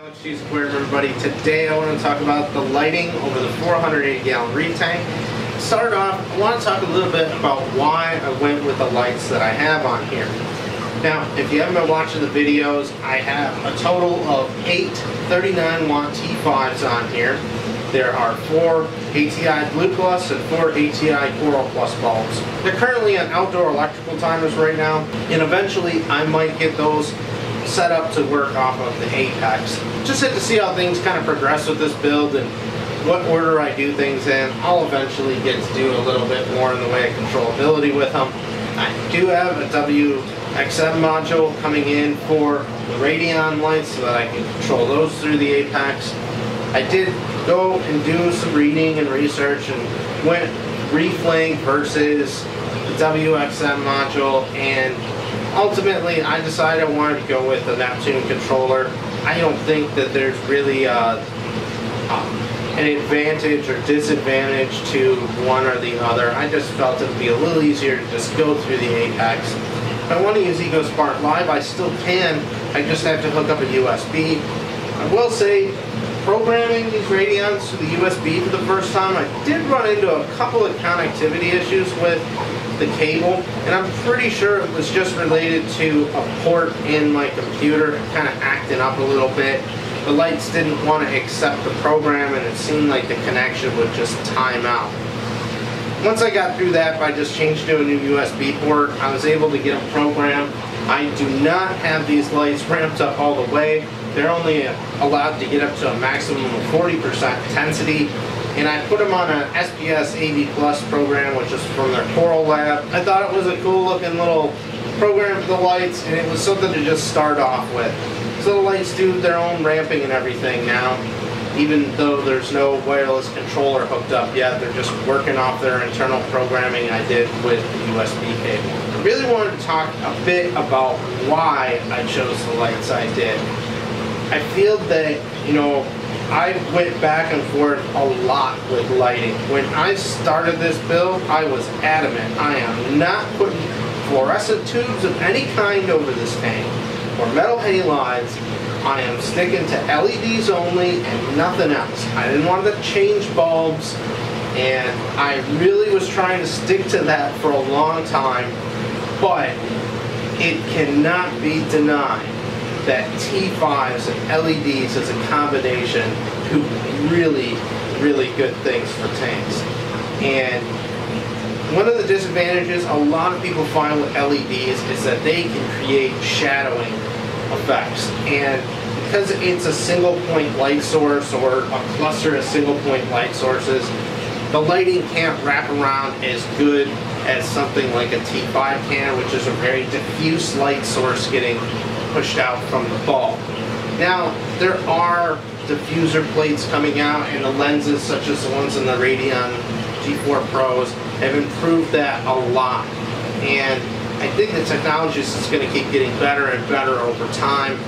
AlexGs Aquarium, everybody. Today I want to talk about the lighting over the 480-gallon Reef tank. To start off, I want to talk a little bit about why I went with the lights that I have on here. Now, if you haven't been watching the videos, I have a total of 8 39-watt T5s on here. There are 4 ATI Blue Plus and 4 ATI Coral Plus bulbs. They're currently on outdoor electrical timers right now, and eventually I might get those set up to work off of the Apex. Just had to see how things kind of progress with this build and what order I do things in. I'll eventually get to do a little bit more in the way of controllability with them. I do have a WXM module coming in for the Radion lights so that I can control those through the Apex. I did go and do some reading and research and went Reef link versus the WXM module, and ultimately I decided I wanted to go with the Neptune controller. I don't think that there's really an advantage or disadvantage to one or the other. I just felt it would be a little easier to just go through the Apex. If I want to use EcoSpark Live, I still can. I just have to hook up a USB. I will say, programming these Radions to the USB for the first time, I did run into a couple of connectivity issues with the cable, and I'm pretty sure it was just related to a port in my computer kind of acting up a little bit. The lights didn't want to accept the program, and it seemed like the connection would just time out. Once I got through that by just changing to a new USB port, I was able to get them programmed. I do not have these lights ramped up all the way. They're only allowed to get up to a maximum of 40% intensity, and I put them on an SPS AV Plus program, which is from their Coral Lab. I thought it was a cool looking little program for the lights, and it was something to just start off with. So the lights do their own ramping and everything now, even though there's no wireless controller hooked up yet. They're just working off their internal programming I did with the USB cable. I really wanted to talk a bit about why I chose the lights I did. I feel that, I went back and forth a lot with lighting. When I started this build, I was adamant. I am not putting fluorescent tubes of any kind over this tank or metal halides. I am sticking to LEDs only and nothing else. I didn't want to change bulbs, and I really was trying to stick to that for a long time, but it cannot be denied that T5s and LEDs as a combination do really, really good things for tanks. And one of the disadvantages a lot of people find with LEDs is that they can create shadowing effects. And because it's a single point light source or a cluster of single point light sources, the lighting can't wrap around as good as something like a T5 can, which is a very diffuse light source getting pushed out from the bulb. Now, there are diffuser plates coming out, and the lenses, such as the ones in the Radion G4 Pros, have improved that a lot. And I think the technology is just going to keep getting better and better over time.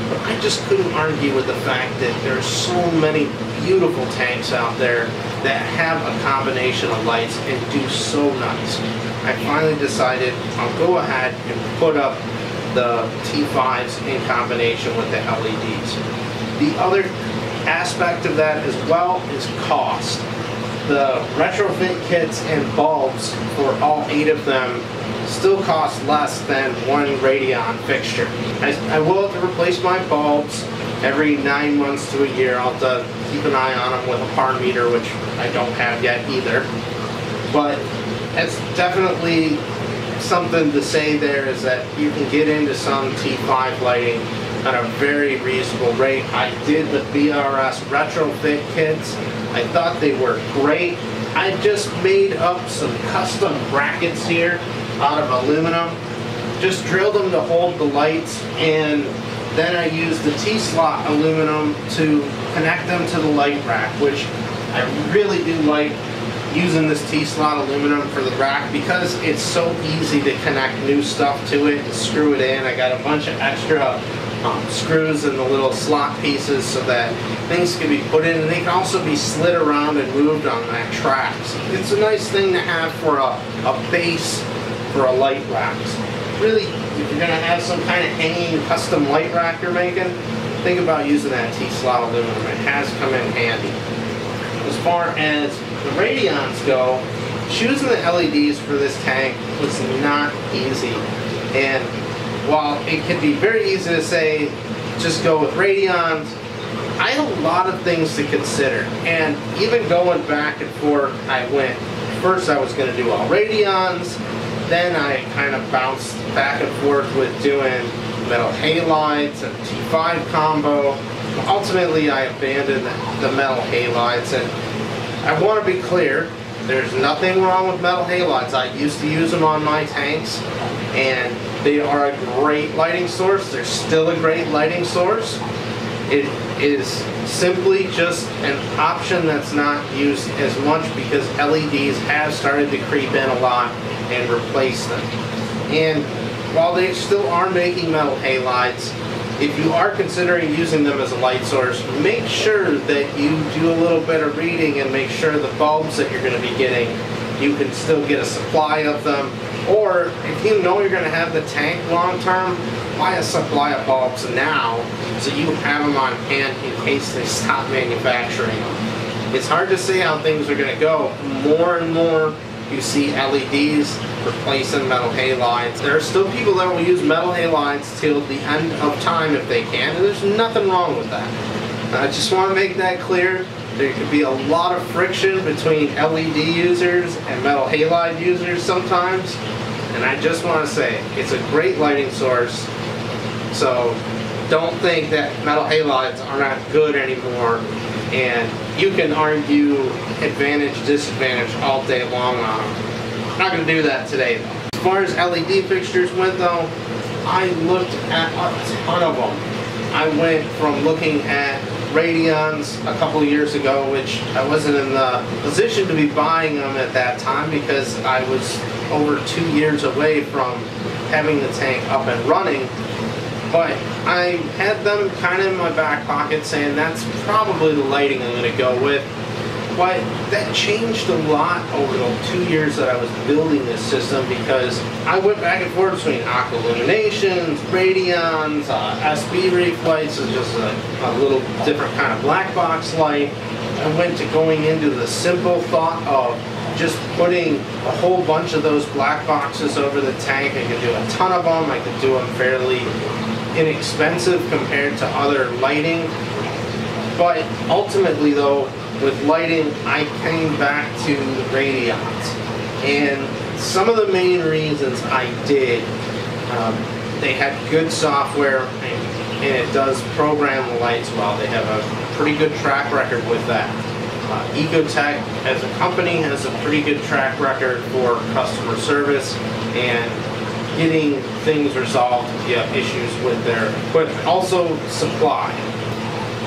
But I just couldn't argue with the fact that there's so many beautiful tanks out there that have a combination of lights and do so nice. I finally decided I'll go ahead and put up the T5s in combination with the LEDs. The other aspect of that as well is cost. The retrofit kits and bulbs for all 8 of them still cost less than one Radion fixture. I will have to replace my bulbs every 9 months to a year. I'll have to keep an eye on them with a par meter, which I don't have yet either. But it's definitely something to say there, is that you can get into some T5 lighting at a very reasonable rate. I did the BRS retrofit kits. I thought they were great. I just made up some custom brackets here out of aluminum. Just drilled them to hold the lights, and then I used the T-slot aluminum to connect them to the light rack, which I really do like using this T-slot aluminum for the rack because it's so easy to connect new stuff to it and screw it in. I got a bunch of extra screws in the little slot pieces so that things can be put in, and they can also be slid around and moved on that track. So it's a nice thing to have for a base for a light rack. So really, if you're going to have some kind of hanging custom light rack you're making, think about using that T-slot aluminum. It has come in handy. As far as the radions go, choosing the LEDs for this tank was not easy. And while it can be very easy to say, just go with radions, I had a lot of things to consider. And even going back and forth, first I was going to do all radions, then I kind of bounced back and forth with doing metal halides and T5 combo. Ultimately, I abandoned the metal halides, and I want to be clear, there's nothing wrong with metal halides. I used to use them on my tanks, and they are a great lighting source. They're still a great lighting source. It is simply just an option that's not used as much because LEDs have started to creep in a lot and replace them. And while they still are making metal halides, if you are considering using them as a light source, make sure that you do a little bit of reading and make sure the bulbs that you're going to be getting, you can still get a supply of them. Or if you know you're going to have the tank long term, buy a supply of bulbs now so you have them on hand in case they stop manufacturing them. It's hard to say how things are going to go. More and more you see LEDs replacing metal halides. There are still people that will use metal halides till the end of time if they can, and there's nothing wrong with that. I just want to make that clear. There could be a lot of friction between LED users and metal halide users sometimes, and I just want to say it's a great lighting source, so don't think that metal halides are not good anymore, and you can argue advantage, disadvantage all day long on them. I'm not going to do that today though. As far as LED fixtures went though, I looked at a ton of them. I went from looking at radions a couple of years ago, which I wasn't in the position to be buying them at that time because I was over 2 years away from having the tank up and running. But I had them kind of in my back pocket saying that's probably the lighting I'm going to go with. But that changed a lot over the 2 years that I was building this system because I went back and forth between aqua illuminations, radions, SB Reef lights, is just a little different kind of black box light. I went to going into the simple thought of just putting a whole bunch of those black boxes over the tank. I could do a ton of them. I could do them fairly inexpensive compared to other lighting. But ultimately though, with lighting, I came back to the radions. And some of the main reasons I did, they had good software and it does program the lights well. They have a pretty good track record with that. Ecotech as a company has a pretty good track record for customer service and getting things resolved if you have issues with their equipment. Also, supply.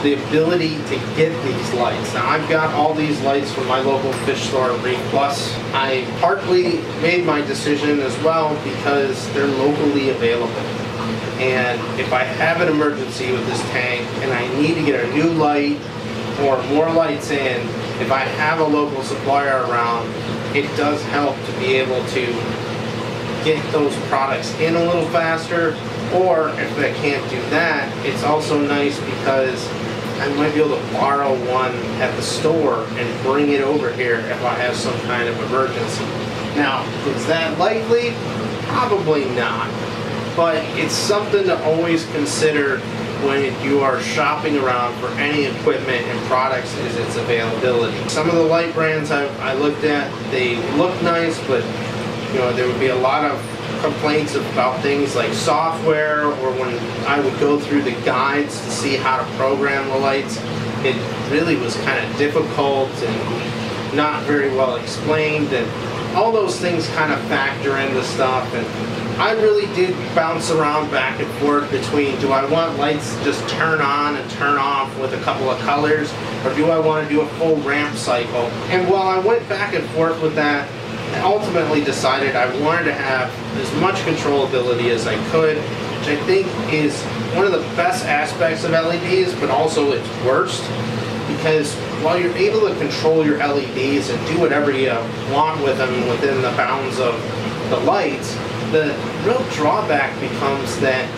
The ability to get these lights. Now I've got all these lights from my local fish store, Reef Plus. I partly made my decision as well because they're locally available. And if I have an emergency with this tank and I need to get a new light or more lights in, if I have a local supplier around, it does help to be able to get those products in a little faster. Or if I can't do that, it's also nice because I might be able to borrow one at the store and bring it over here if I have some kind of emergency. Now, is that likely? Probably not. But it's something to always consider when you are shopping around for any equipment and products is its availability. Some of the light brands I looked at, they look nice, but you know, there would be a lot of complaints about things like software, or when I would go through the guides to see how to program the lights, it really was kind of difficult and not very well explained, and all those things kind of factor into stuff. And I really did bounce around back and forth between, do I want lights to just turn on and turn off with a couple of colors, or do I want to do a full ramp cycle? And while I went back and forth with that, I ultimately decided I wanted to have as much controllability as I could, which I think is one of the best aspects of LEDs, but also its worst, because while you're able to control your LEDs and do whatever you want with them within the bounds of the lights, the real drawback becomes that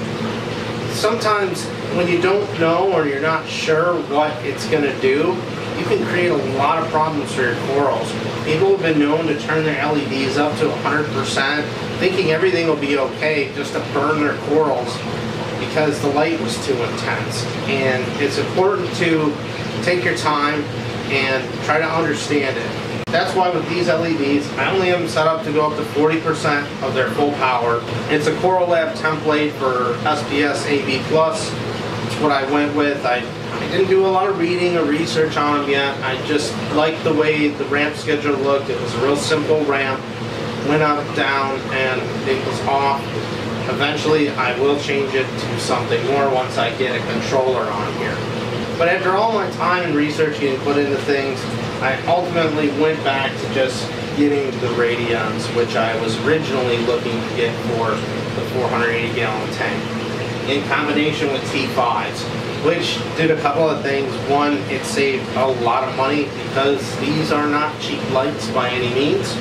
sometimes when you don't know or you're not sure what it's going to do, you can create a lot of problems for your corals. People have been known to turn their LEDs up to 100%, thinking everything will be okay, just to burn their corals because the light was too intense. And it's important to take your time and try to understand it. That's why with these LEDs, I only have them set up to go up to 40% of their full power. It's a Coral Lab template for SPS AB+. It's what I went with. I didn't do a lot of reading or research on them yet. I just liked the way the ramp schedule looked. It was a real simple ramp. Went up, down, and it was off. Eventually, I will change it to something more once I get a controller on here. But after all my time and research getting put into things, I ultimately went back to just getting the Radions, which I was originally looking to get for the 480-gallon tank, in combination with T5s, which did a couple of things. One, it saved a lot of money because these are not cheap lights by any means.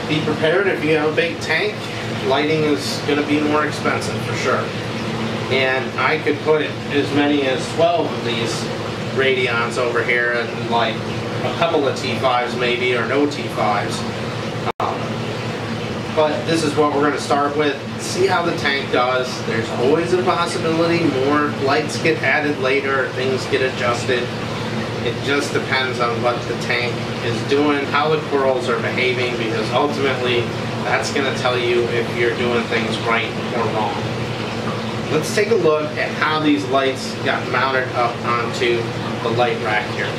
Be prepared if you have a big tank, lighting is going to be more expensive for sure. And I could put as many as 12 of these Radions over here and like a couple of T5s maybe, or no T5s. But this is what we're going to start with. See how the tank does. There's always a possibility more lights get added later, things get adjusted. It just depends on what the tank is doing, how the corals are behaving, because ultimately that's going to tell you if you're doing things right or wrong. Let's take a look at how these lights got mounted up onto the light rack here.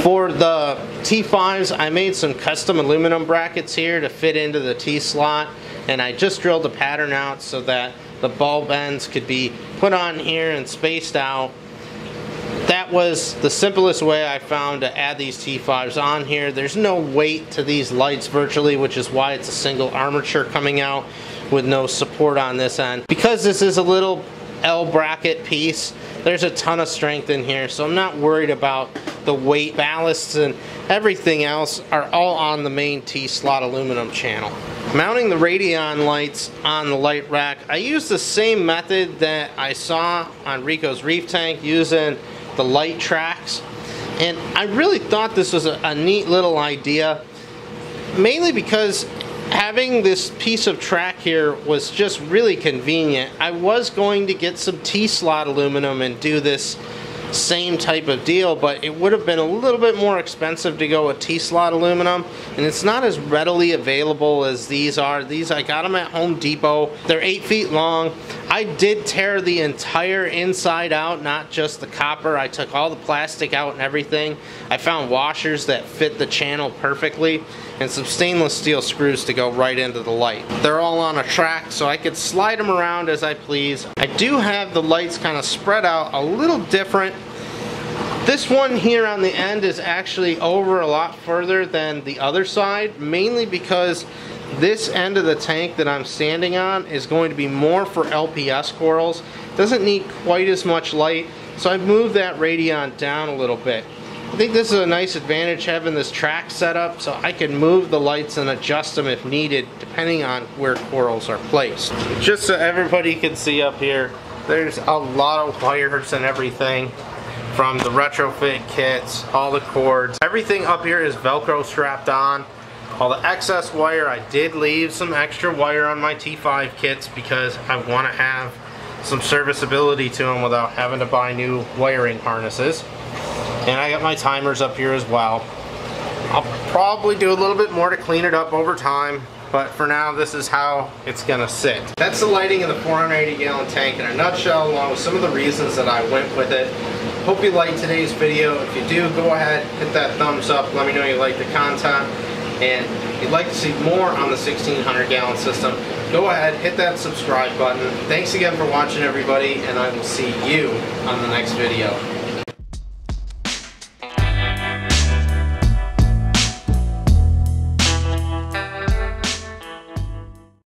For the T5s, I made some custom aluminum brackets here to fit into the T-slot, and I just drilled the pattern out so that the bulb ends could be put on here and spaced out. That was the simplest way I found to add these T5s on here. There's no weight to these lights virtually, which is why it's a single armature coming out with no support on this end. Because this is a little L bracket piece, there's a ton of strength in here, so I'm not worried about the weight. Ballasts and everything else are all on the main T-slot aluminum channel. Mounting the Radion lights on the light rack, I used the same method that I saw on Rico's Reef tank using the light tracks, and I really thought this was a neat little idea, mainly because having this piece of track here was just really convenient. I was going to get some T-slot aluminum and do this same type of deal, but it would have been a little bit more expensive to go with T-slot aluminum, and it's not as readily available as these are. These, I got them at Home Depot. They're 8 feet long. I did tear the entire inside out, not just the copper. I took all the plastic out and everything. I found washers that fit the channel perfectly and some stainless steel screws to go right into the light. They're all on a track, so I could slide them around as I please. I do have the lights kind of spread out a little different. This one here on the end is actually over a lot further than the other side, mainly because this end of the tank that I'm standing on is going to be more for LPS corals. Doesn't need quite as much light, so I moved that Radion down a little bit. I think this is a nice advantage having this track set up, so I can move the lights and adjust them if needed depending on where corals are placed. Just so everybody can see up here, there's a lot of wires and everything, from the retrofit kits, all the cords. Everything up here is Velcro strapped on. All the excess wire, I did leave some extra wire on my T5 kits because I want to have some serviceability to them without having to buy new wiring harnesses. And I got my timers up here as well. I'll probably do a little bit more to clean it up over time, but for now this is how it's gonna sit. That's the lighting of the 480-gallon tank in a nutshell, along with some of the reasons that I went with it. Hope you liked today's video. If you do, go ahead, hit that thumbs up, let me know you like the content. And if you'd like to see more on the 1600-gallon system, go ahead, hit that subscribe button. Thanks again for watching, everybody, and I will see you on the next video.